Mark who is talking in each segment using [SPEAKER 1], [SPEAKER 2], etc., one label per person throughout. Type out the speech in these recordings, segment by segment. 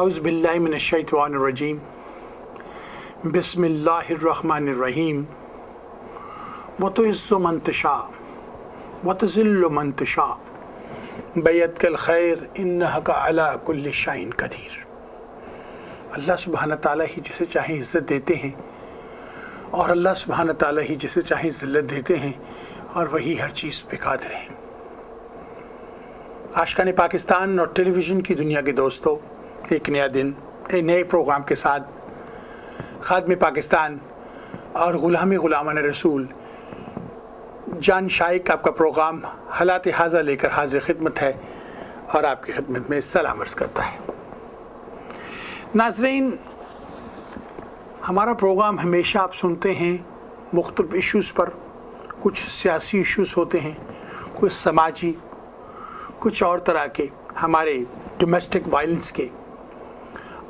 [SPEAKER 1] औज़ु बिल्लाहि मिनश्शैतानिर्रजीम बिस्मिल्लाहिर्रहमानिर्रहीम वतुइज़्ज़ु मन तशा वतुज़िल्लु मन तशा बियदिकल खैर इन्नका अला कुल्लि शैइन कदीर। अल्लाह सुब्हानहू तआला ही जिसे चाहे इज़्ज़त देते हैं और अल्लाह सुब्हानहू तआला ही जिसे चाहे ज़िल्लत देते हैं और वही हर चीज़ पे कादिर हैं। आशिकान पाकिस्तान और टेलीविज़न की दुनिया के दोस्तों, एक नया दिन एक नए प्रोग्राम के साथ खादिम पाकिस्तान और गुलामान रसूल जान शाइक आपका प्रोग्राम हालात हाज़ा लेकर हाजिर खिदमत है और आपकी खिदमत में सलाम अर्ज़ करता है। नाज़रीन, हमारा प्रोग्राम हमेशा आप सुनते हैं मुख्तलिफ इश्यूज़ पर। कुछ सियासी इश्यूज़ होते हैं, कुछ समाजी, कुछ और तरह के हमारे डोमेस्टिक वायलेंस के।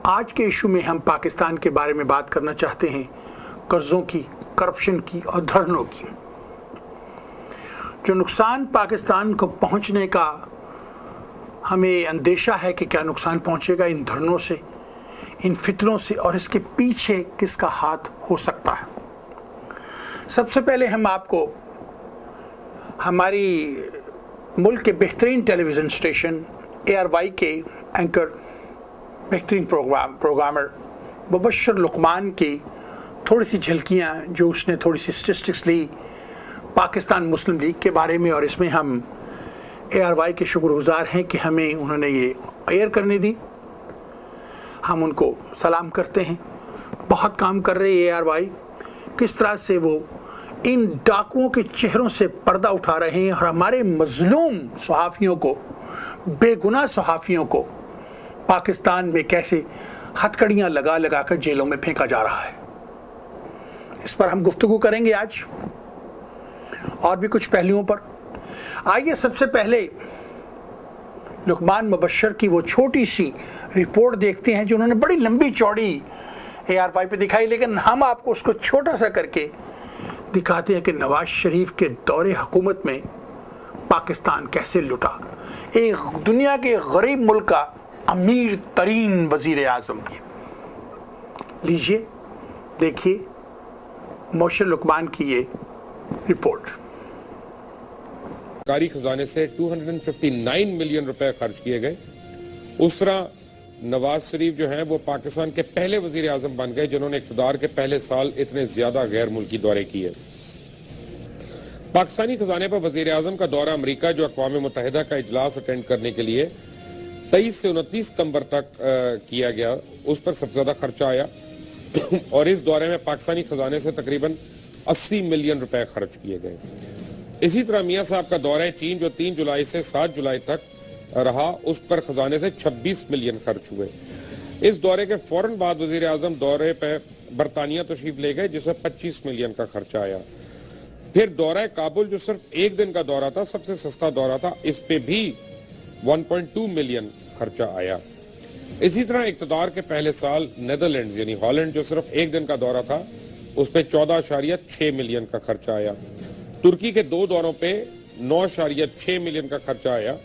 [SPEAKER 1] आज के इशू में हम पाकिस्तान के बारे में बात करना चाहते हैं, कर्ज़ों की, करप्शन की और धरनों की। जो नुकसान पाकिस्तान को पहुंचने का हमें अंदेशा है कि क्या नुकसान पहुंचेगा इन धरनों से, इन फितरों से, और इसके पीछे किसका हाथ हो सकता है। सबसे पहले हम आपको हमारी मुल्क के बेहतरीन टेलीविज़न स्टेशन ARY के एंकर, बेहतरीन प्रोग्रामर मुबश्शिर लुकमान की थोड़ी सी झलकियाँ जो उसने थोड़ी सी स्टेटिस्टिक्स ली पाकिस्तान मुस्लिम लीग के बारे में, और इसमें हम ARY के शुक्रगुज़ार हैं कि हमें उन्होंने ये एयर करने दी। हम उनको सलाम करते हैं। बहुत काम कर रहे हैं ARY, किस तरह से वो इन डाकुओं के चेहरों से पर्दा उठा रहे हैं और हमारे मजलूम सहाफ़ियों को, बेगुनाह सहाफ़ियों को पाकिस्तान में कैसे हथकड़ियाँ लगा लगा कर जेलों में फेंका जा रहा है। इस पर हम गुफ्तगू करेंगे आज और भी कुछ पहलुओं पर। आइए सबसे पहले लुकमान मुबश्शिर की वो छोटी सी रिपोर्ट देखते हैं जो उन्होंने बड़ी लंबी चौड़ी ARY पे दिखाई, लेकिन हम आपको उसको छोटा सा करके दिखाते हैं कि नवाज शरीफ के दौरे हुकूमत में पाकिस्तान कैसे लुटा। एक दुनिया के गरीब मुल्क का अमीर तरीन वजीर आज़म की। लीजिए, देखिए मुबश्शिर लुकमान की ये रिपोर्ट।
[SPEAKER 2] सरकारी खजाने से 259 मिलियन रुपए खर्च किए गए। उस तरह नवाज शरीफ जो हैं वो पाकिस्तान के पहले वजीर आजम बन गए जिन्होंने इक़्तिदार के पहले साल इतने ज्यादा गैर मुल्की दौरे किए। पाकिस्तानी खजाने पर वजीर आजम का दौरा अमरीका, जो अक़वाम मुत्तहिदा का इजलास अटेंड करने के लिए 23 से 29 सितंबर तक किया गया, उस पर सबसे ज्यादा खर्चा आया और इस दौरे में पाकिस्तानी खजाने से तकरीबन 80 मिलियन रुपए खर्च किए गए। इसी तरह मियां साहब का दौरा चीन जो 3 जुलाई से 7 जुलाई तक रहा, उस पर खजाने से 26 मिलियन खर्च हुए। इस दौरे के फौरन बाद वजीर आजम दौरे पर बरतानिया तशरीफ ले गए जिसमें 25 मिलियन का खर्चा आया। फिर दौरा काबुल जो सिर्फ एक दिन का दौरा था, सबसे सस्ता दौरा था, इस पे भी 1.2 मिलियन खर्चा आया। इसी तरह इक़्तिदार के पहले साल नेदरलैंड्स यानी हॉलैंड जो सिर्फ एक दिन का दौरा था, उस पे 14.6 मिलियन का खर्चा आया। तुर्की के 2 दौरों पे 9.6 मिलियन का खर्चा आया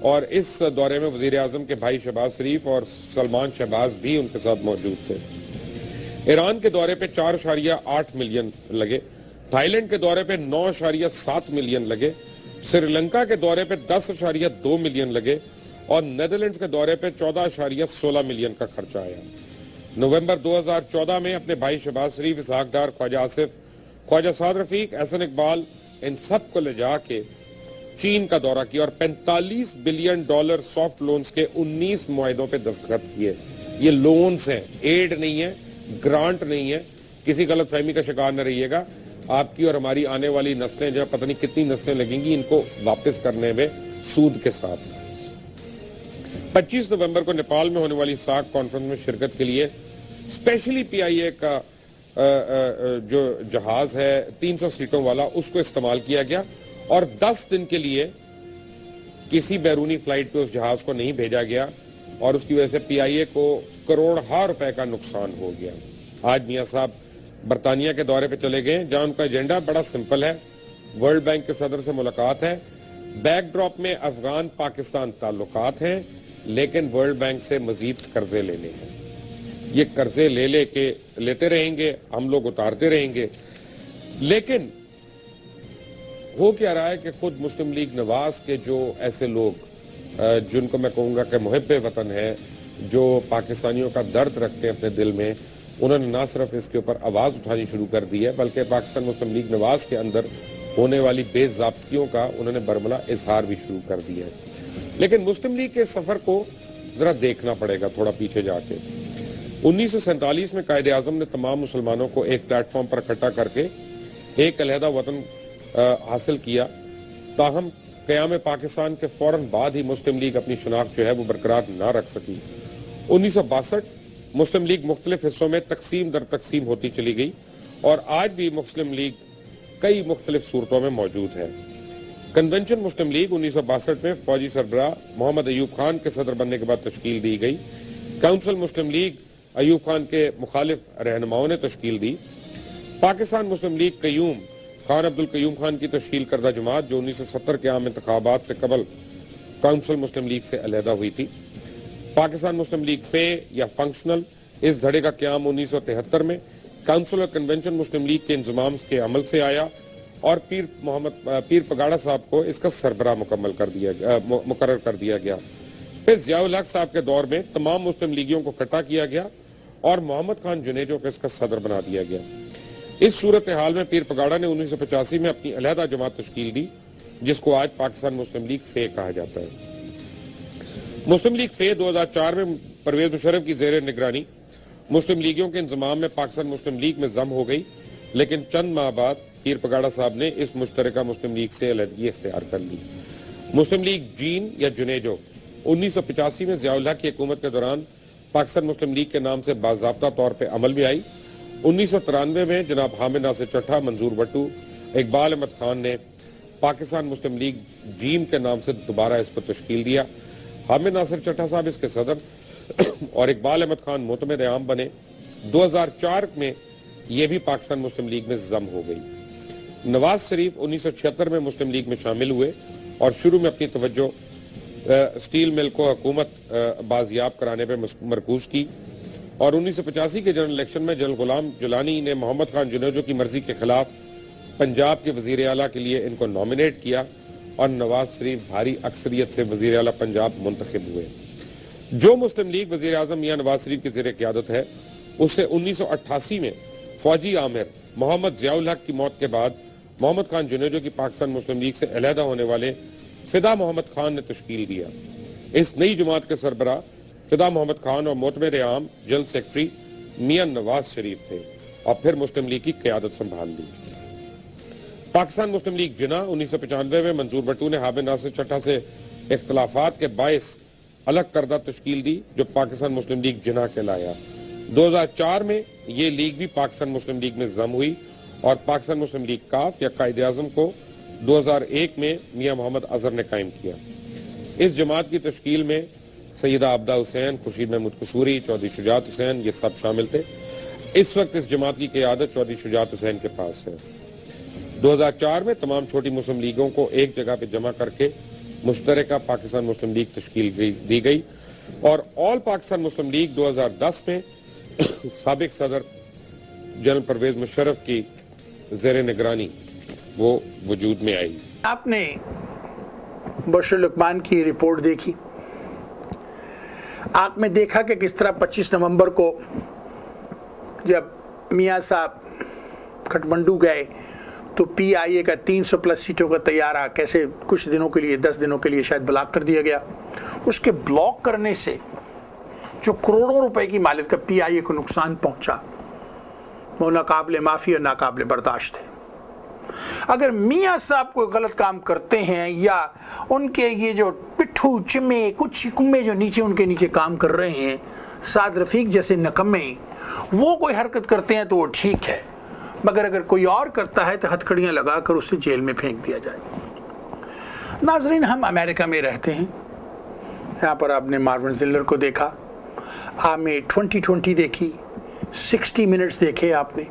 [SPEAKER 2] और इस दौरे में वजीर आजम के भाई शहबाज शरीफ और सलमान शहबाज भी उनके साथ मौजूद थे। ईरान के दौरे पे 4.8 मिलियन लगे, थाईलैंड के दौरे पे 9.7 मिलियन लगे, श्रीलंका के दौरे पे 10.2 मिलियन लगे और नेदरलैंड्स के दौरे पे 14.16 मिलियन का खर्चा आया। नवंबर 2014 में अपने भाई शहबाज शरीफ, इसहाक डार, ख्वाजा आसिफ, ख्वाजा साद रफीक, एहसन इकबाल, इन सब को ले जाके चीन का दौरा किया और $45 बिलियन सॉफ्ट लोन्स के 19 मुआहिदों पे दस्तखत किए। ये लोन्स हैं, एड नहीं है, ग्रांट नहीं है। किसी गलत फहमी का शिकार न रहिएगा। आपकी और हमारी आने वाली नस्लें जो पता नहीं कितनी नस्लें लगेंगी इनको वापस करने में सूद के साथ। 25 नवंबर को नेपाल में होने वाली सार्क कॉन्फ्रेंस में शिरकत के लिए स्पेशली PIA का जो जहाज है 300 सीटों वाला, उसको इस्तेमाल किया गया और 10 दिन के लिए किसी बैरूनी फ्लाइट पे उस जहाज को नहीं भेजा गया और उसकी वजह से PIA को करोड़ों रुपए का नुकसान हो गया। आज मियां साहब बरतानिया के दौरे पे चले गए जहां उनका एजेंडा बड़ा सिंपल है। वर्ल्ड बैंक के सदर से मुलाकात है, बैकड्रॉप में अफगान पाकिस्तान ताल्लुकात हैं, لیکن ورلڈ بینک سے مزید قرضے لینے ہیں. یہ قرضے لیتے رہیں گے, ہم لوگ اتارتے رہیں گے. لیکن ہو کیا رہا ہے کہ خود مسلم لیگ نواز کے جو ایسے لوگ جن کو میں کہوں گا کہ محب وطن ہے, جو پاکستانیوں کا درد رکھتے ہیں اپنے دل میں, انہوں نے نہ صرف اس کے اوپر آواز اٹھانی شروع کر دی ہے بلکہ پاکستان مسلم لیگ نواز کے اندر ہونے والی بے ضابطگیوں کا انہوں نے برملا اظہار بھی شروع کر دیا ہے. لیکن مسلم لیگ کے سفر کو ذرا دیکھنا پڑے گا تھوڑا پیچھے جا کے. 1947 میں قائد اعظم نے تمام مسلمانوں کو ایک پلیٹ فارم پر اکٹھا کر کے ایک علیحدہ وطن حاصل کیا. تاہم قیام پاکستان کے فوراً بعد ہی مسلم لیگ اپنی شناخت جو ہے وہ برقرار نہ رکھ سکی. 1962 مسلم لیگ مختلف حصوں میں تقسیم در تقسیم ہوتی چلی گئی اور آج بھی مسلم لیگ کئی مختلف صورتوں میں موجود ہے. کنونشن مسلم لیگ 1962 میں فوجی سربراہ محمد ایوب خان کے صدر بننے کے بعد تشکیل دی گئی. کونسل مسلم لیگ ایوب خان کے مخالف رہنماؤں نے تشکیل دی. پاکستان مسلم لیگ قیوم خان عبد القیوم خان کی تشکیل کردہ جماعت جو 1970 کے عام انتخابات سے قبل کونسل مسلم لیگ سے علیحدہ ہوئی تھی. پاکستان مسلم لیگ فے یا فنکشنل, اس دھڑے کا قیام 1973 میں کونسل اور کنونشن مسلم لیگ کے انضمام کے عمل سے آیا اور پیر پگاڑا صاحب کو اس کا سربراہ مقرر کر دیا گیا. پھر ضیاء الحق صاحب کے دور میں تمام مسلم لیگیوں کو اکٹھا کیا گیا اور محمد خان جنیجو کو اس کا صدر بنا دیا گیا. اس صورتحال میں پیر پگاڑا نے 1985 میں اپنی علیحدہ جماعت تشکیل دی جس کو آج پاکستان مسلم لیگ فے کہا جاتا ہے. مسلم لیگ فے 2004 میں پرویز مشرف کی زیر نگرانی مسلم لیگیوں کے انضمام میں پاکستان مسلم لیگ میں ضم ہو گئی, لیکن چند ماہ بعد پیر پگاڑا صاحب نے اس مشترکہ مسلم لیگ سے علیحدگی اختیار کر لی. مسلم لیگ جین یا جنیجو 1985 میں ضیاء الحق کی حکومت کے دوران پاکستان مسلم لیگ کے نام سے باضابطہ طور پہ عمل میں آئی. 1993 میں جناب حامد ناصر چٹھا, منظور بٹو, اقبال احمد خان نے پاکستان مسلم لیگ جیم کے نام سے دوبارہ اس کو تشکیل دیا. حامد ناصر چٹھا صاحب اس کے صدر اور اقبال احمد خان معتمد عام بنے. 2004 میں یہ بھی پاکستان مسلم لیگ میں ضم ہو گئی. نواز شریف 1976 میں مسلم لیگ میں شامل ہوئے اور شروع میں اپنی توجہ سٹیل مل کو حکومت بازیاب کرانے پہ مرکوز کی اور 1985 کے جنرل الیکشن میں جنرل غلام جلانی نے محمد خان جنیجو کی مرضی کے خلاف پنجاب کے وزیر اعلیٰ کے لیے ان کو نامنیٹ کیا اور نواز شریف بھاری اکثریت سے وزیر اعلیٰ پنجاب منتخب ہوئے. جو مسلم لیگ وزیر اعظم میاں نواز شریف کی زیر قیادت ہے اسے 1988 میں فوجی عامر محمد ضیاء الحق کی موت کے بعد محمد خان جنیجو کی پاکستان مسلم لیگ سے علیحدہ ہونے والے فدا محمد خان نے تشکیل دیا. اس نئی جماعت کے سربراہ فدا محمد خان اور معتمد عام جنرل سیکرٹری میاں نواز شریف تھے اور پھر مسلم لیگ کی قیادت سنبھال لی. پاکستان مسلم لیگ جنا 1995 میں منظور بٹو نے حامد ناصر چٹھا سے اختلافات کے باعث الگ کردہ تشکیل دی جو پاکستان مسلم لیگ جنا کہلایا. 2004 میں یہ لیگ بھی پاکستان مسلم لیگ میں ضم ہوئی اور پاکستان مسلم لیگ کاف یا قائد اعظم کو 2001 میں میاں محمد اظہر نے قائم کیا. اس جماعت کی تشکیل میں سیدہ عبدہ حسین, خورشید محمود قصوری, چودھری شجاعت حسین یہ سب شامل تھے. اس وقت اس جماعت کی قیادت چودھری شجاعت حسین کے پاس ہے. 2004 میں تمام چھوٹی مسلم لیگوں کو ایک جگہ پہ جمع کر کے مشترکہ پاکستان مسلم لیگ تشکیل دی گئی اور آل پاکستان مسلم لیگ 2010 میں سابق صدر جنرل پرویز مشرف کی زیر نگرانی وہ وجود میں آئی.
[SPEAKER 1] آپ نے بشر لقمان کی رپورٹ دیکھی, آپ نے دیکھا کہ کس طرح 25 نومبر کو جب میاں صاحب کھٹمنڈو گئے تو پی آئی اے کا 300 پلس سیٹوں کا طیارہ کیسے کچھ دنوں کے لیے 10 دنوں کے لیے شاید بلاک کر دیا گیا. اس کے بلاک کرنے سے جو کروڑوں روپے کی مالک کا پی آئی اے کو نقصان پہنچا وہ ناقابل معافی اور ناقابل برداشت ہے. اگر میاں صاحب کوئی غلط کام کرتے ہیں یا ان کے یہ جو پٹھو چمے کچھ کمے جو نیچے ان کے نیچے کام کر رہے ہیں, سعد رفیق جیسے نکمے, وہ کوئی حرکت کرتے ہیں تو وہ ٹھیک ہے, مگر اگر کوئی اور کرتا ہے تو ہتھکڑیاں لگا کر اسے جیل میں پھینک دیا جائے. ناظرین, ہم امریکہ میں رہتے ہیں. یہاں پر آپ نے مارون زلر کو دیکھا, آپ نے 2020 دیکھی, 60 منٹس دیکھے آپ نے,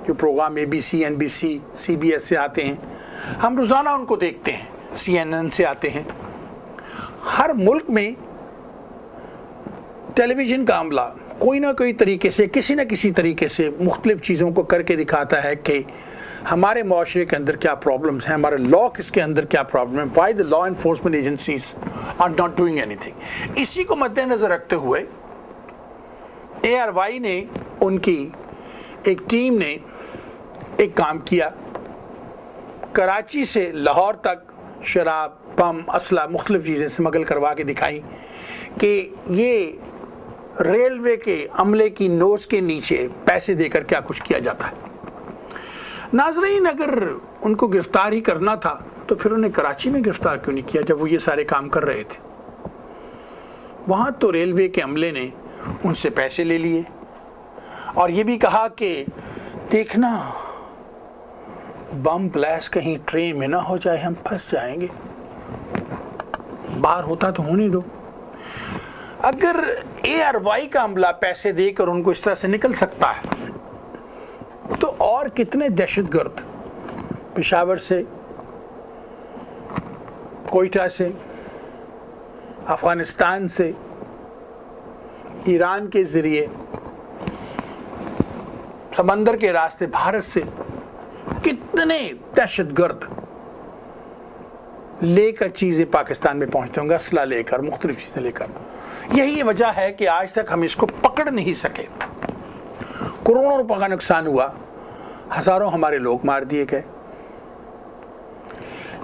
[SPEAKER 1] جو programme A B C, N B C, C B S سے آتے ہیں. ہم روزانہ ان کو دیکھتے ہیں, سی این این سے آتے ہیں. ہر ملک میں टेलीविज़न का अमला कोई ना कोई तरीके से, किसी न किसी तरीके से मुख्तलिफ़ चीज़ों को करके दिखाता है कि हमारे माशरे के अंदर क्या प्रॉब्लम्स हैं, हमारे लॉ किसके अंदर क्या प्रॉब्लम है, why the law enforcement agencies are not doing anything. इसी को मद्देनज़र रखते हुए ARY ने, उनकी एक टीम ने एक काम किया, कराची से लाहौर तक शराब, बम, असला, मुख्तलिफ़ चीज़ें स्मगल करवा के दिखाई कि ये रेलवे के अमले की नोज़ के नीचे पैसे देकर क्या कुछ किया जाता है। नाज़रीन, अगर उनको गिरफ्तार ही करना था तो फिर उन्हें कराची में गिरफ्तार क्यों नहीं किया जब वो ये सारे काम कर रहे थे। वहाँ तो रेलवे के अमले ने उनसे पैसे ले लिए और ये भी कहा कि देखना बम ब्लास्ट कहीं ट्रेन में ना हो जाए, हम फंस जाएंगे, बाहर होता तो होने दो। अगर ARY का अमला पैसे देकर उनको इस तरह से निकल सकता है तो और कितने दहशतगर्द पेशावर से, कोयटा से, अफगानिस्तान से, ईरान के ज़रिए, समंदर के रास्ते भारत से कितने दहशतगर्द लेकर चीज़ें पाकिस्तान में पहुंचते होंगे, असला लेकर, मुख्तलिफ चीज़ें लेकर। यही वजह है कि आज तक हम इसको पकड़ नहीं सके। करोड़ों रुपए का नुकसान हुआ, हज़ारों हमारे लोग मार दिए गए।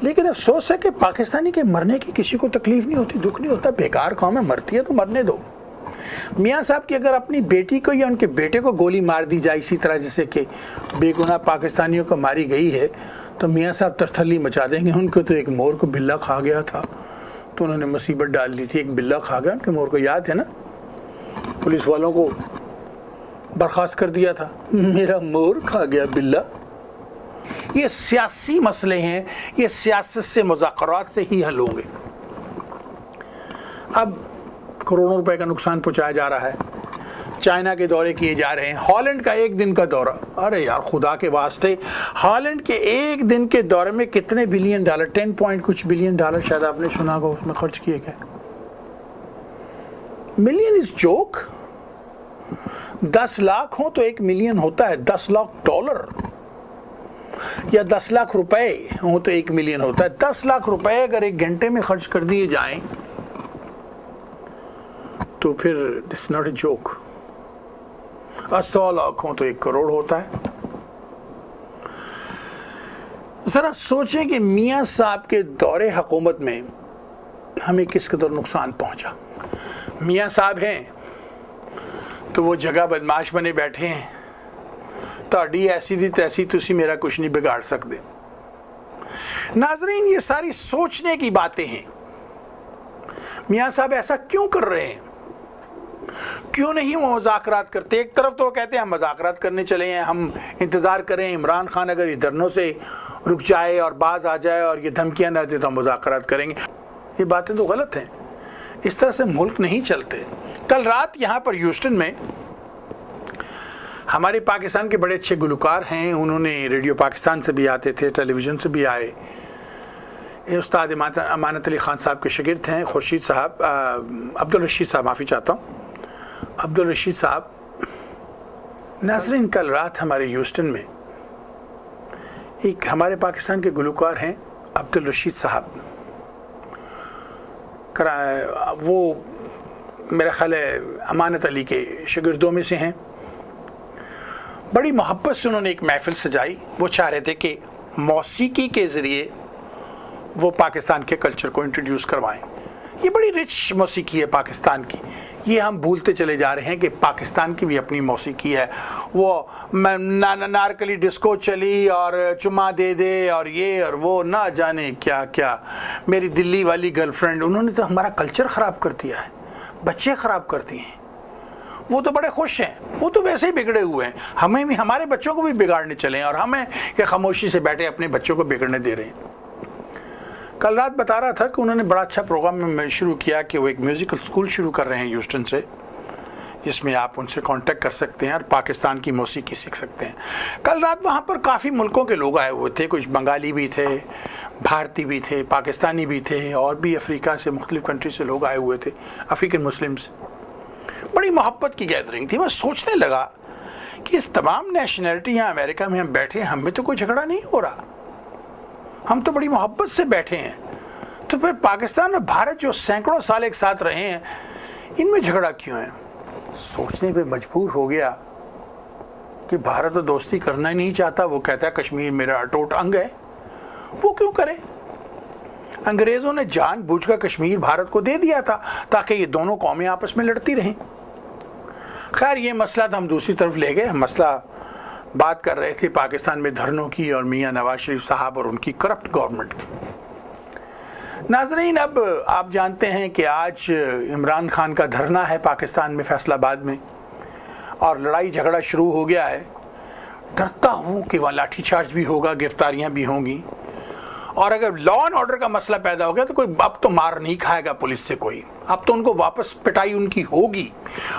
[SPEAKER 1] लेकिन अफसोस है कि पाकिस्तानी के मरने की किसी को तकलीफ नहीं होती, दुख नहीं होता। बेकार कौम है, मरती है तो मरने दो। मियाँ साहब की अगर अपनी बेटी को या उनके बेटे को गोली मार दी जाए इसी तरह जैसे कि बेगुनाह पाकिस्तानियों को मारी गई है, तो मियाँ साहब तरथली मचा देंगे। उनको तो एक मोर को बिल्ला खा गया था तो उन्होंने मुसीबत डाल दी थी, एक बिल्ला खा गया उनके मोर को, याद है ना? पुलिस वालों को बर्खास्त कर दिया था, मेरा मोर खा गया बिल्ला। ये सियासी मसले हैं, ये सियासत से, मुज़ाकरात से ही हल होंगे। अब करोड़ों रुपए का नुकसान पहुंचाया जा रहा है, चाइना के दौरे किए जा रहे हैं, हॉलैंड का एक दिन का दौरा। अरे यार खुदा के वास्ते, हॉलैंड के एक दिन के दौरे में कितने बिलियन डॉलर, 10 पॉइंट कुछ बिलियन डॉलर शायद आपने सुना होगा उसमें खर्च किए गए। Million is joke. 10 लाख हो तो 1 मिलियन होता है, 10 लाख डॉलर या 10 लाख रुपए हो तो 1 मिलियन होता है। 10 लाख रुपए अगर एक घंटे में खर्च कर दिए जाएं तो फिर दिस नॉट ए जोक। और 100 लाख हो तो 1 करोड़ होता है। जरा सोचें कि मियाँ साहब के दौरे हुकूमत में हमें किस कदर नुकसान पहुंचा। मियाँ साहब हैं तो वो जगह बदमाश बने बैठे हैं, ताड़ी ऐसी दी तैसी, तुसी मेरा कुछ नहीं बिगाड़ सकते। नाजरीन, ये सारी सोचने की बातें हैं। मियाँ साहब ऐसा क्यों कर रहे हैं? क्यों नहीं वो मुज़ाकरात करते? एक तरफ तो वो कहते हैं हम मुज़ाकरात करने चले हैं, हम इंतज़ार करें इमरान खान अगर ये धरनों से रुक जाए और बाज आ जाए और ये धमकियां ना दे तो हम मुज़ाकरात करेंगे। ये बातें तो गलत हैं, इस तरह से मुल्क नहीं चलते। कल रात यहाँ पर ह्यूस्टन में हमारे पाकिस्तान के बड़े अच्छे गुलकार हैं, उन्होंने रेडियो पाकिस्तान से भी आते थे, टेलीविज़न से भी आए। ये उस्ताद अमानत अली ख़ान साहब के शागिर्द हैं, खुर्शीद साहब, अब्दुल रशीद साहब, माफ़ी चाहता हूँ, अब्दुल रशीद साहब। नाज़रीन, कल रात हमारे ह्यूस्टन में एक हमारे पाकिस्तान के गुलकार हैं अब्दुल रशीद साहब, वो मेरा ख्याल है अमानत अली के शागिर्दों में से हैं। बड़ी मोहब्बत से उन्होंने एक महफिल सजाई। वो चाह रहे थे कि मौसीकी के ज़रिए वो पाकिस्तान के कल्चर को इंट्रोड्यूस करवाएं। ये बड़ी रिच मौसीकी है पाकिस्तान की, ये हम भूलते चले जा रहे हैं कि पाकिस्तान की भी अपनी मौसीकी है। वो नारकली डिस्को चली और चुम्मा दे दे और ये और वो, ना जाने क्या क्या। मेरी दिल्ली वाली गर्लफ्रेंड, उन्होंने तो हमारा कल्चर ख़राब कर दिया है, बच्चे ख़राब कर दिए हैं। वो तो बड़े खुश हैं, वो तो वैसे ही बिगड़े हुए हैं। हमें भी, हमारे बच्चों को भी बिगाड़ने चले हैं और हमें कि खामोशी से बैठे अपने बच्चों को बिगड़ने दे रहे हैं। कल रात बता रहा था कि उन्होंने बड़ा अच्छा प्रोग्राम शुरू किया कि वो एक म्यूज़िकल स्कूल शुरू कर रहे हैं ह्यूस्टन से, जिसमें आप उनसे कांटेक्ट कर सकते हैं और पाकिस्तान की मौसीकी सीख सकते हैं। कल रात वहाँ पर काफ़ी मुल्कों के लोग आए हुए थे, कुछ बंगाली भी थे, भारतीय भी थे, पाकिस्तानी भी थे और भी अफ्रीका से, मुख्तलिफ़ कंट्री से लोग आए हुए थे, अफ्रीकन मुस्लिम्स। बड़ी मोहब्बत की गैदरिंग थी। मैं सोचने लगा कि इस तमाम नेशनैलिटी यहाँ अमेरिका में हम बैठे हैं, हम में तो कोई झगड़ा नहीं हो रहा, हम तो बड़ी मोहब्बत से बैठे हैं, तो फिर पाकिस्तान और भारत जो सैकड़ों साल एक साथ रहे हैं, इनमें झगड़ा क्यों है? सोचने पे मजबूर हो गया कि भारत तो दोस्ती करना ही नहीं चाहता, वो कहता है कश्मीर मेरा अटूट अंग है, वो क्यों करे? अंग्रेजों ने जानबूझकर कश्मीर भारत को दे दिया था ताकि ये दोनों कौमें आपस में लड़ती रहें। खैर ये मसला तो हम दूसरी तरफ ले गए। मसला बात कर रहे थे पाकिस्तान में धरनों की और मियां नवाज शरीफ साहब और उनकी करप्ट गवर्नमेंट की। नाज़रीन, अब आप जानते हैं कि आज इमरान खान का धरना है पाकिस्तान में फैसलाबाद में, और लड़ाई झगड़ा शुरू हो गया है। डरता हूँ कि वहाँ लाठीचार्ज भी होगा, गिरफ्तारियाँ भी होंगी, और अगर लॉ एंड ऑर्डर का मसला पैदा हो गया तो कोई अब तो मार नहीं खाएगा पुलिस से कोई, अब तो उनको वापस पिटाई उनकी होगी।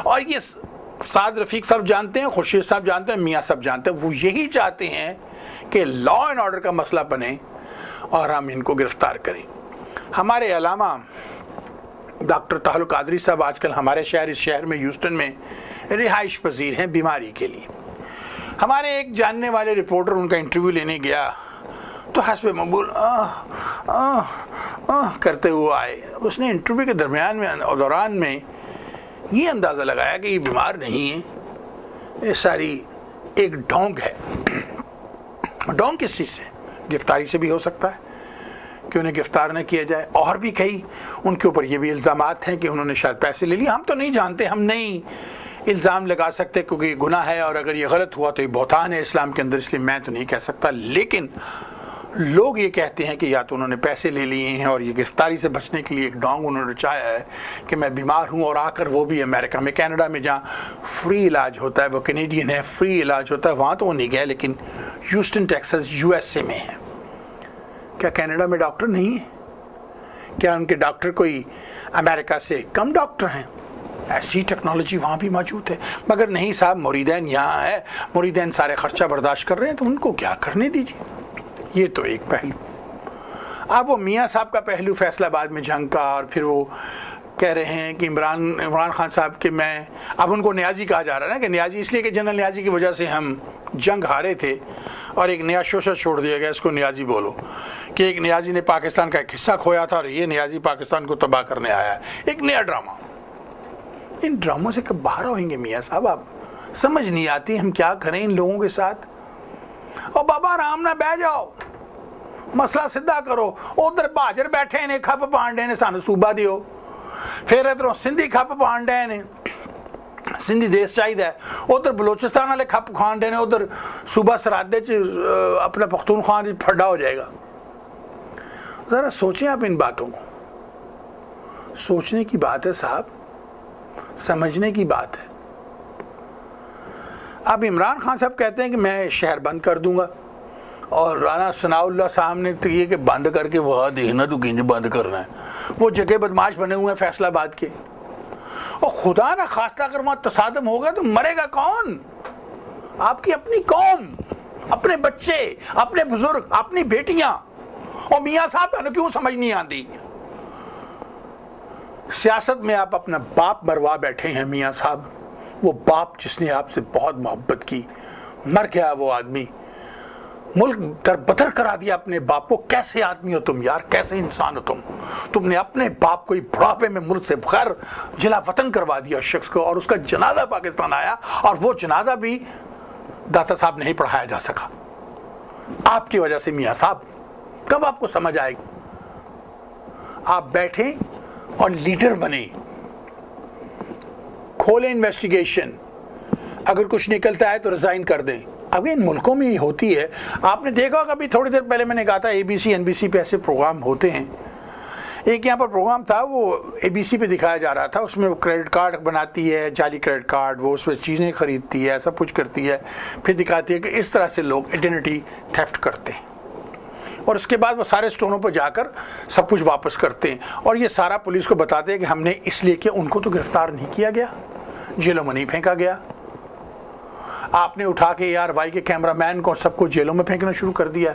[SPEAKER 1] और ये साद रफीक साहब जानते हैं, खुर्शीद साहब जानते हैं, मियाँ साहब जानते हैं, वो यही चाहते हैं कि लॉ एंड ऑर्डर का मसला बने और हम इनको गिरफ्तार करें। हमारे अलामा डॉक्टर ताहलुल कादरी साहब आजकल हमारे शहर, इस शहर में ह्यूस्टन में रिहाइश पजीर हैं बीमारी के लिए। हमारे एक जानने वाले रिपोर्टर उनका इंटरव्यू लेने गया तो हस्बे मकबूल करते हुए आए। उसने इंटरव्यू के दौरान में ये अंदाज़ा लगाया कि ये बीमार नहीं है, ये सारी एक ढोंग है। ढोंग किस चीज़ से? गिरफ्तारी से भी हो सकता है कि उन्हें गिरफ्तार न किया जाए, और भी कई उनके ऊपर ये भी इल्ज़ामात हैं कि उन्होंने शायद पैसे ले लिए। हम तो नहीं जानते, हम नहीं इल्ज़ाम लगा सकते क्योंकि ये गुनाह है, और अगर ये गलत हुआ तो ये बहतान है इस्लाम के अंदर, इसलिए मैं तो नहीं कह सकता। लेकिन लोग ये कहते हैं कि या तो उन्होंने पैसे ले लिए हैं और ये गिरफ्तारी से बचने के लिए एक डोंग उन्होंने रचाया है कि मैं बीमार हूँ, और आकर वो भी अमेरिका में, कनाडा में जहाँ फ्री इलाज होता है, वो कैनेडियन है, फ्री इलाज होता है, वहाँ तो वो नहीं गया, लेकिन ह्यूस्टन टेक्सास यूएसए में है। क्या कनाडा में डॉक्टर नहीं है? क्या उनके डॉक्टर कोई अमेरिका से कम डॉक्टर हैं? ऐसी टेक्नोलॉजी वहाँ भी मौजूद है। मगर नहीं साहब, मुरीदैन यहाँ है, मुरीदैन सारे खर्चा बर्दाश्त कर रहे हैं, तो उनको क्या करने दीजिए। ये तो एक पहलू। अब वो मियाँ साहब का पहलू फैसलाबाद में जंग का, और फिर वो कह रहे हैं कि इमरान खान साहब के मैं, अब उनको न्याजी कहा जा रहा है ना, कि न्याजी इसलिए कि जनरल न्याजी की वजह से हम जंग हारे थे और एक नया शोशा छोड़ दिया गया, इसको न्याजी बोलो, कि एक न्याजी ने पाकिस्तान का एक हिस्सा खोया था और ये न्याजी पाकिस्तान को तबाह करने आया है। एक नया ड्रामा। इन ड्रामों से कब बाहर होंगे मियाँ साहब? आप समझ नहीं आती हम क्या करें इन लोगों के साथ। और बाबा आराम ना बह जाओ, मसला सीधा करो। उधर बहाजर बैठे ने खप पांडे ने सानू सूबा दियो, फिर इधरों सिंधी खप पांडे ने सिंधी देश चाहिए, उधर बलोचिस्तान वाले खप खांडे ने, उधर सूबा सरादे च अपना पख्तूनख्वा फड्डा हो जाएगा। ज़रा सोचें आप इन बातों को। सोचने की बात है साहब, समझने की बात है। अब इमरान खान साहब कहते हैं कि मैं शहर बंद कर दूंगा, और राना सनाउल्लाह साहब ने तो ये कि बंद करके वह देखना तो किंज बंद करना है। वो जगह बदमाश बने हुए हैं फैसलाबाद के, और खुदा ना खास्ता अगर वहाँ तसादम होगा तो मरेगा कौन? आपकी अपनी कौम, अपने बच्चे, अपने बुजुर्ग, अपनी बेटियां। और मियाँ साहब क्यों समझ नहीं आती? सियासत में आप अपना बाप मरवा बैठे हैं मियाँ साहब। वो बाप जिसने आपसे बहुत मोहब्बत की, मर गया वो आदमी, मुल्क दरबदर करा दिया अपने बाप को। कैसे आदमी हो तुम यार, कैसे इंसान हो तुम? तुमने अपने बाप को बुढ़ापे में मुल्क से बगैर जिला वतन करवा दिया शख्स को, और उसका जनाजा पाकिस्तान आया, और वो जनाजा भी दाता साहब नहीं पढ़ाया जा सका आपकी वजह से। मियाँ साहब कब आपको समझ आएगी? आप बैठे और लीडर बने, खोले इन्वेस्टिगेशन, अगर कुछ निकलता है तो रिजाइन कर दें। अब इन मुल्कों में ही होती है। आपने देखा होगा, अभी थोड़ी देर पहले मैंने कहा था ABC NBC पे ऐसे प्रोग्राम होते हैं। एक यहाँ पर प्रोग्राम था, वो ABC पे दिखाया जा रहा था, उसमें वो क्रेडिट कार्ड बनाती है, जाली क्रेडिट कार्ड, वो उसमें चीज़ें खरीदती है, सब कुछ करती है, फिर दिखाती है कि इस तरह से लोग आइडेंटिटी थेफ्ट करते हैं, और उसके बाद वो सारे स्टोरों पर जाकर सब कुछ वापस करते हैं। और ये सारा पुलिस को बताते हैं कि हमने इसलिए किया, उनको तो गिरफ्तार नहीं किया गया, जेलों में नहीं फेंका गया। आपने उठा के ARY के कैमरामैन को सबको जेलों में फेंकना शुरू कर दिया।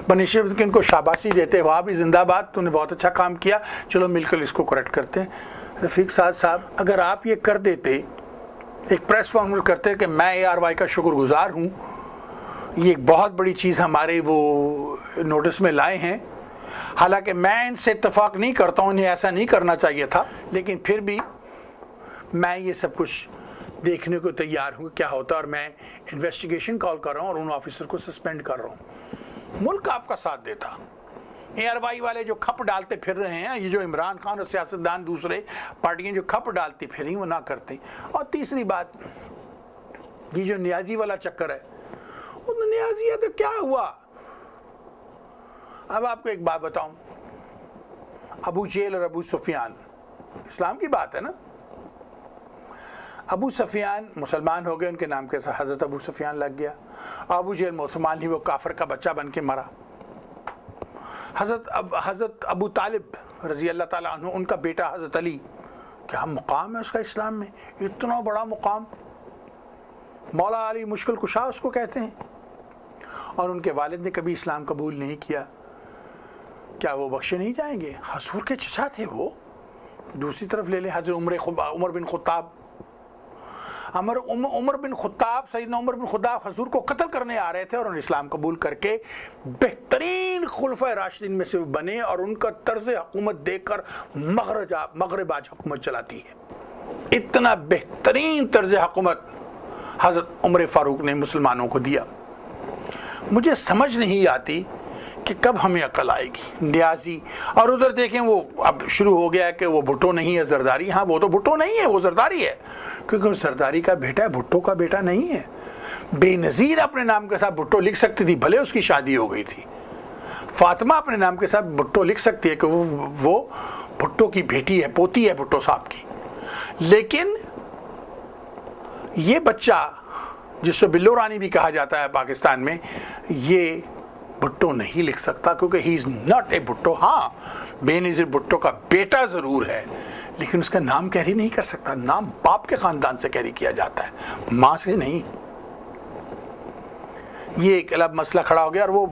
[SPEAKER 1] बनिशिव के इनको शाबाशी देते, वहाँ भी जिंदाबाद, तूने बहुत अच्छा काम किया, चलो मिलकर इसको करेक्ट करते हैं। रफीक साहब, अगर आप ये कर देते ایک پریس کانفرنس کرتے کہ میں ARY کا شکر گزار ہوں، یہ ایک بہت بڑی چیز ہمارے وہ نوٹس میں لائے ہیں، حالانکہ میں ان سے اتفاق نہیں کرتا ہوں، انہیں ایسا نہیں کرنا چاہیے تھا، لیکن پھر بھی میں یہ سب کچھ دیکھنے کو تیار ہوں کیا ہوتا ہے، اور میں انویسٹیگیشن کال کر رہا ہوں اور ان آفیسر کو سسپینڈ کر رہا ہوں۔ ملک آپ کا ساتھ دیتا، ARY والے جو کھپ ڈالتے پھر رہے ہیں، یہ جو عمران خان اور سیاستدان دوسرے پارٹیاں جو کھپ ڈالتی پھر رہی وہ نہ کرتے۔ اور تیسری بات، یہ جو نیازی والا چکر ہے، نیازی ہے تو کیا ہوا؟ اب آپ کو ایک بات بتاؤں، ابو جہل اور ابو سفیان، اسلام کی بات ہے نا، ابو سفیان مسلمان ہو گئے، ان کے نام کے ساتھ حضرت ابو سفیان لگ گیا، ابو جہل مسلمان ہی وہ کافر کا بچہ بن کے مرا۔ حضرت ابو طالب رضی اللہ تعالیٰ عنہ، ان کا بیٹا حضرت علی، کیا مقام ہے اس کا اسلام میں، اتنا بڑا مقام، مولا علی مشکل کشا اس کو کہتے ہیں، اور ان کے والد نے کبھی اسلام قبول نہیں کیا، کیا وہ بخشے نہیں جائیں گے؟ حضور کے چچا تھے وہ۔ دوسری طرف لے لیں حضرت عمر بن خطاب، عمر بن خطاب، سیدنا عمر بن خطاب حضور کو قتل کرنے آ رہے تھے، اور انہوں نے اسلام قبول کر کے بہترین خلفۂ راشدین میں سے بنے، اور ان کا طرز حکومت دیکھ کر مغرب آج حکومت چلاتی ہے۔ اتنا بہترین طرز حکومت حضرت عمر فاروق نے مسلمانوں کو دیا۔ مجھے سمجھ نہیں آتی کہ کب ہمیں عقل آئے گی۔ نیازی، اور ادھر دیکھیں وہ اب شروع ہو گیا ہے کہ وہ بھٹو نہیں ہے زرداری، ہاں وہ تو بھٹو نہیں ہے، وہ زرداری ہے، کیونکہ وہ زرداری کا بیٹا ہے، بھٹو کا بیٹا نہیں ہے۔ بے نظیر اپنے نام کے ساتھ بھٹو لکھ سکتی تھی، بھلے اس کی شادی ہو گئی تھی۔ فاطمہ اپنے نام کے ساتھ بھٹو لکھ سکتی ہے کہ وہ بھٹو کی بیٹی ہے، پوتی ہے بھٹو صاحب کی، لیکن یہ بچہ جس کو بلو رانی بھی کہا جاتا ہے پاکستان میں، یہ بھٹو نہیں لکھ سکتا، کیونکہ ہی از ناٹ اے بھٹو۔ ہاں بے نظیر بھٹو کا بیٹا ضرور ہے، لیکن اس کا نام کیری نہیں کر سکتا، نام باپ کے خاندان سے کیری کیا جاتا ہے، ماں سے نہیں۔ یہ ایک الگ مسئلہ کھڑا ہو گیا، اور وہ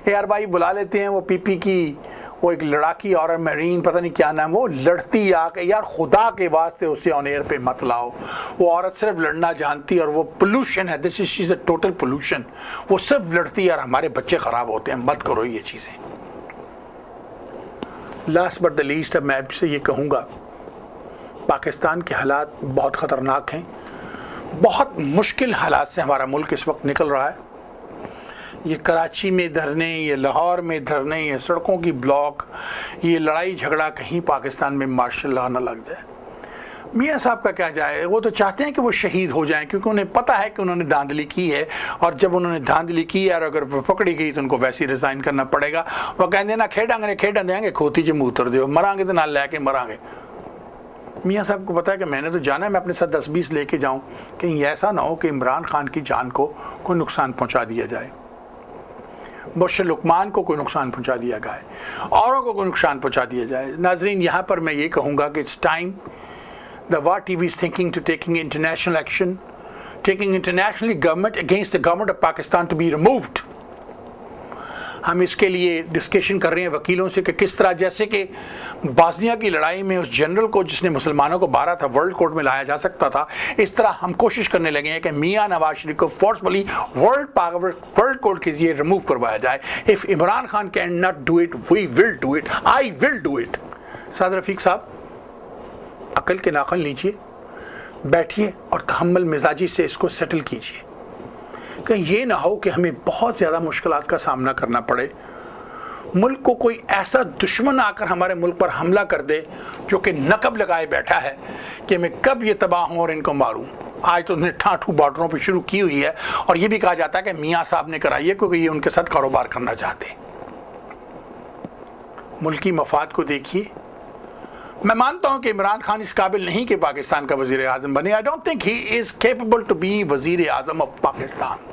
[SPEAKER 1] ARY بلا لیتے ہیں، وہ PP کی وہ ایک لڑاکی اور میرین پتہ نہیں کیا نام، وہ لڑتی آ کے، یار خدا کے واسطے اسے آن ایئر پہ مت لاؤ، وہ عورت صرف لڑنا جانتی، اور وہ پولوشن ہے، دس از اے ٹوٹل پولوشن، وہ صرف لڑتی ہے اور ہمارے بچے خراب ہوتے ہیں، مت کرو یہ چیزیں۔ لاسٹ بٹ دا لیسٹ، اب میں آپ سے یہ کہوں گا، پاکستان کے حالات بہت خطرناک ہیں، بہت مشکل حالات سے ہمارا ملک اس وقت نکل رہا ہے۔ یہ کراچی میں دھرنے، یہ لاہور میں دھرنے، یہ سڑکوں کی بلاک، یہ لڑائی جھگڑا کہیں پاکستان میں ماشاء اللہ نہ لگ جائے۔ میاں صاحب کا کیا جائے، وہ تو چاہتے ہیں کہ وہ شہید ہو جائیں، کیونکہ انہیں پتہ ہے کہ انہوں نے دھاندلی کی ہے، اور جب انہوں نے دھاندلی کی ہے اور اگر وہ پکڑی گئی تو ان کو ویسے ریزائن کرنا پڑے گا۔ وہ کہیں گے نا کھیڈاں دیں گے کھوتی جی منہ اتر دیو، مران گے تو نہ لے کے مران گے۔ میاں صاحب کو پتا ہے کہ میں نے تو جانا ہے، میں اپنے ساتھ 10-20 لے کے جاؤں، کہیں ایسا نہ ہو کہ عمران خان کی جان کو کوئی نقصان پہنچا دیا جائے، بشر لقمان کو کوئی نقصان پہنچا دیا جائے، اوروں کو کوئی نقصان پہنچا دیا جائے۔ ناظرین، یہاں پر میں یہ کہوں گا کہ it's time the VAR TV is thinking to taking international action, taking internationally government against the government of Pakistan to be removed. ہم اس کے لیے ڈسکشن کر رہے ہیں وکیلوں سے کہ کس طرح، جیسے کہ باسنیا کی لڑائی میں اس جنرل کو جس نے مسلمانوں کو مارا تھا ورلڈ کورٹ میں لایا جا سکتا تھا، اس طرح ہم کوشش کرنے لگے ہیں کہ میاں نواز شریف کو فورسفلی ورلڈ کورٹ کے ذریعے ریموو کروایا جائے۔ If Imran Khan can not do it, we will do it. I will do it. سعد رفیق صاحب، عقل کے ناخن لیجئے، بیٹھیے اور تحمل مزاجی سے اس کو سیٹل کیجئے، کہ یہ نہ ہو کہ ہمیں بہت زیادہ مشکلات کا سامنا کرنا پڑے، ملک کو کوئی ایسا دشمن آ کر ہمارے ملک پر حملہ کر دے جو کہ نقب لگائے بیٹھا ہے کہ میں کب یہ تباہ ہوں اور ان کو ماروں۔ آج تو انہیں ٹھاٹھو بارڈروں پہ شروع کی ہوئی ہے، اور یہ بھی کہا جاتا ہے کہ میاں صاحب نے کرائی ہے کیونکہ یہ ان کے ساتھ کاروبار کرنا چاہتے ہیں۔ ملکی مفاد کو دیکھیے۔ میں مانتا ہوں کہ عمران خان اس قابل نہیں کہ پاکستان کا وزیر اعظم بنے۔ I don't think he is capable to be وزیر اعظم of Pakistan.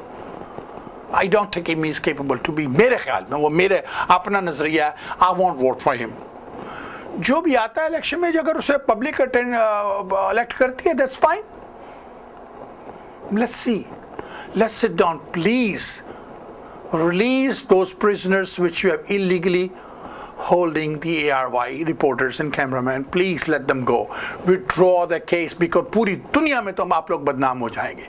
[SPEAKER 1] I don't think he is capable to be، میرے خیال میں، وہ میرے اپنا نظریہ ہے۔ I won't vote for him۔ جو بھی آتا ہے الیکشن میں، اگر اسے پبلک الیکٹ کرتی ہے، that's fine۔ Let's see. Let's sit down. Please release those prisoners which you have illegally holding the ARY reporters and cameramen, please let them go, withdraw the case, because पूरी दुनिया में तो हम आप लोग बदनाम हो जाएंगे।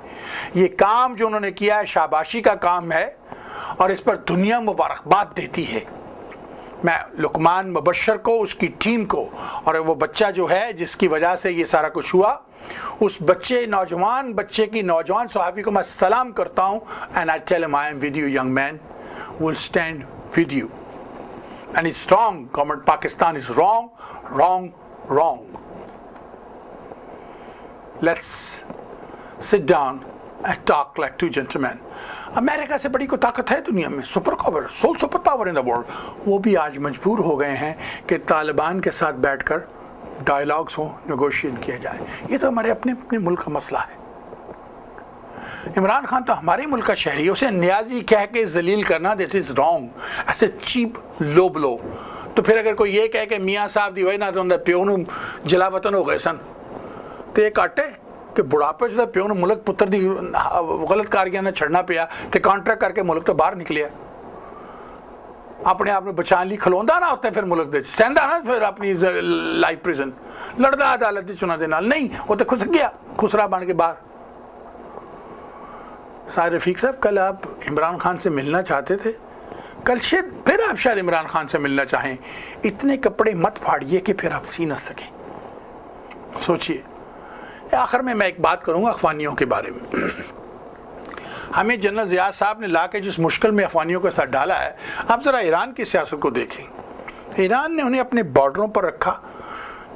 [SPEAKER 1] ये काम जो उन्होंने किया है शाबाशी का काम है और इस पर दुनिया मुबारकबाद देती है। मैं लुकमान मुबशर को, उसकी टीम को, और वो बच्चा जो है जिसकी वजह से ये सारा कुछ हुआ, उस नौजवान बच्चे की नौजवान सहाफ़ी को मैं सलाम करता हूँ। And I tell him, I am with you young man, will stand with you. And it's wrong. Government Pakistan is wrong, wrong, wrong. Let's sit down and talk like two gentlemen. America से बड़ी कोई ताकत है दुनिया में, super power, sole super power in the world, वो भी आज मजबूर हो गए हैं कि तालिबान के साथ बैठकर डायलॉग्स हो, नेगोशिएट किया जाए। ये तो हमारे अपने अपने मुल्क का मसला है। इमरान खान तो हमारे मुल्क का शहरी है, उसे न्याजी कह के जलील करना, दिस इज रॉन्ग, ऐसे चीप लो ब्लो। तो फिर अगर कोई ये कहे कि मियाँ साहब दी वही ना तो प्यो नूं जला वतन हो गए सन, तो ये काटे कि बुढ़ापे जो प्यो नूं मुल्क पुत्र दी गलत कारियां ने छड़ना पिया तो कॉन्ट्रैक्ट करके मुल्क तो बाहर निकलिया, अपने आप में बचाने ली खलोंदा ना होता फिर मुल्क दे सहंदा ना फिर अपनी लाइफ प्रिजन लड़दा अदालत की चुना दे नाल नहीं, वो तो खुस गया खुसरा बन के बाहर। साहिर रफीक साहब, कल आप इमरान खान से मिलना चाहते थे, कल फिर आप शायद इमरान खान से मिलना चाहें। इतने कपड़े मत फाड़िए कि फिर आप सी ना सकें। सोचिए। आखिर में मैं एक बात करूंगा अफगानियों के बारे में। हमें जनरल ज़िया साहब ने ला के जिस मुश्किल में अफगानियों के साथ डाला है, आप ज़रा ईरान की सियासत को देखें। ईरान ने उन्हें अपने बॉर्डरों पर रखा,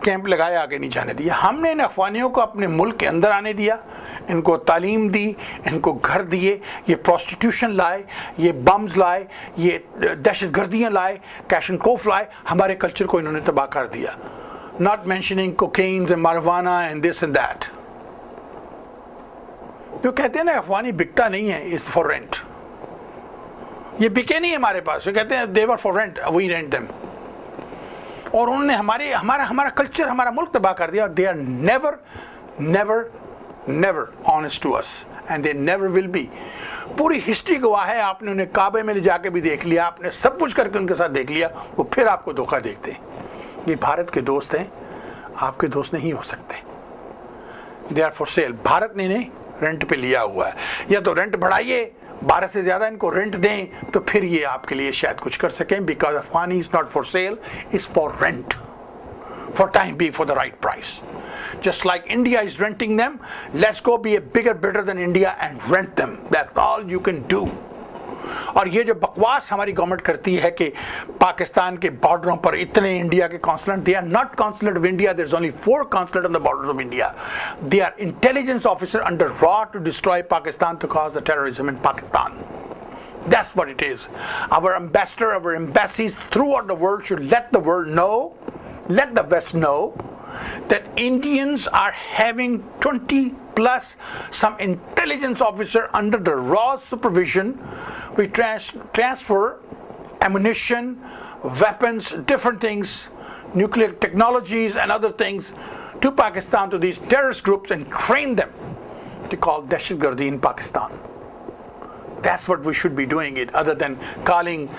[SPEAKER 1] कैंप लगाया, आगे नहीं जाने दिया। हमने इन अफगानियों को अपने मुल्क के अंदर आने दिया, इनको तालीम दी, इनको घर दिए, ये प्रोस्टिट्यूशन लाए, ये बम्स लाए, ये दहशत गर्दियाँ लाए, कैशनकोफ लाए, हमारे कल्चर को इन्होंने तबाह कर दिया। Not mentioning cocaines and marijuana and this and that. जो कहते हैं ना अफगानी बिकता नहीं है, इज फॉर रेंट, ये बिके नहीं हमारे पास, वो कहते हैं they were for rent, we rent them. और उन्होंने हमारा कल्चर, हमारा मुल्क तबाह कर दिया। They are never honest to us and they never will be. पूरी हिस्ट्री गवाह है, आपने उन्हें काबे में ले जाके भी देख लिया, आपने सब कुछ करके उनके साथ देख लिया, वो फिर आपको धोखा देखते हैं। ये भारत के दोस्त हैं, आपके दोस्त नहीं हो सकते। They are for sale. Bharat ने इन्हें रेंट पे लिया हुआ है, या तो रेंट बढ़ाइए, भारत से ज्यादा इनको रेंट दें, तो फिर ये आपके लिए शायद कुछ कर सकें। Because Afghani is not for sale, is for rent, for time be, for the right price. Just like India is renting them, let's go be a bigger bidder than India and rent them. That's all you can do. और ये जो बकवास हमारी government करती है कि पाकिस्तान के बॉर्डरों पर इतने इंडिया के consulate, they are not consulate of India, there is only 4 consulate on the borders of India. They are intelligence officer under raw to destroy Pakistan, to cause the terrorism in Pakistan. That's what it is. Our ambassador, our embassies throughout the world should let the world know, let the West know that Indians are having 20 plus some intelligence officer under the raw supervision. We transfer ammunition, weapons, different things, nuclear technologies and other things to Pakistan, to these terrorist groups, and train them to call Dahshat Gardi in Pakistan. That's what we should be doing it, other than calling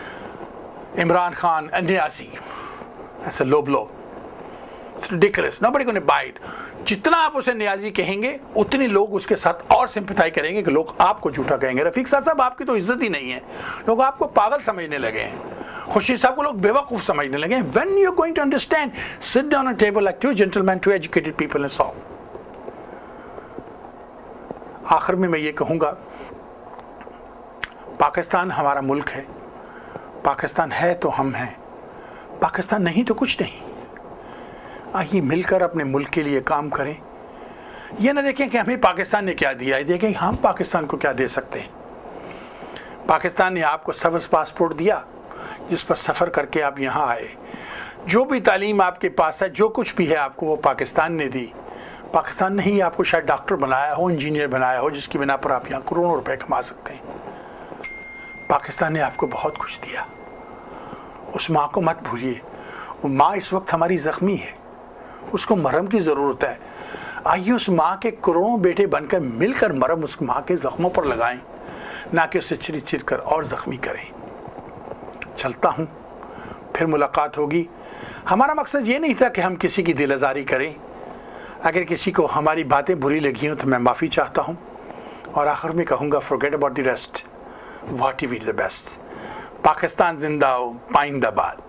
[SPEAKER 1] Imran Khan a Niazi. That's a low blow. It's ridiculous. Nobody going to buy it. जितना आप उसे न्याजी कहेंगे उतनी लोग उसके साथ और sympathise करेंगे कि लोग आपको झूठा कहेंगे। रफीक साहब, आपकी तो इज्जत ही नहीं है, लोग आपको पागल समझने लगे हैं, खुर्शीद साहब को लोग बेवकूफ़ समझने लगे हैं। When you are going to understand, sit down on a table like two gentlemen, two educated people and solve. आखिर में मैं ये कहूँगा, पाकिस्तान हमारा मुल्क है, पाकिस्तान है तो हम हैं, पाकिस्तान नहीं तो कुछ नहीं। आइए मिलकर अपने मुल्क के लिए काम करें। ये ना देखें कि हमें पाकिस्तान ने क्या दिया है, देखें हम पाकिस्तान को क्या दे सकते हैं। पाकिस्तान ने आपको सब्ज़ पासपोर्ट दिया जिस पर सफ़र करके आप यहाँ आए। जो भी तालीम आपके पास है, जो कुछ भी है आपको, वो पाकिस्तान ने दी। पाकिस्तान ने ही आपको शायद डॉक्टर बनाया हो, इंजीनियर बनाया हो, जिसकी बिना पर आप यहाँ करोड़ों रुपए कमा सकते हैं। पाकिस्तान ने आपको बहुत कुछ दिया। उस माँ को मत भूलिए। वो माँ इस वक्त हमारी ज़ख्मी है, उसको मरहम की ज़रूरत है। आइए उस माँ के करोड़ों बेटे बनकर मिलकर मरहम उस माँ के ज़ख्मों पर लगाएं, ना कि उसे चिर चिर कर और ज़ख्मी करें। चलता हूँ, پھر ملاقات ہوگی. ہمارا مقصد یہ نہیں تھا کہ ہم کسی کی دل آزاری کریں. اگر کسی کو ہماری باتیں بری لگی ہوں تو میں معافی چاہتا ہوں, اور آخر میں کہوں گا forget about the rest, what we did the best. Pakistan زندہ ہو, پائندہ باد.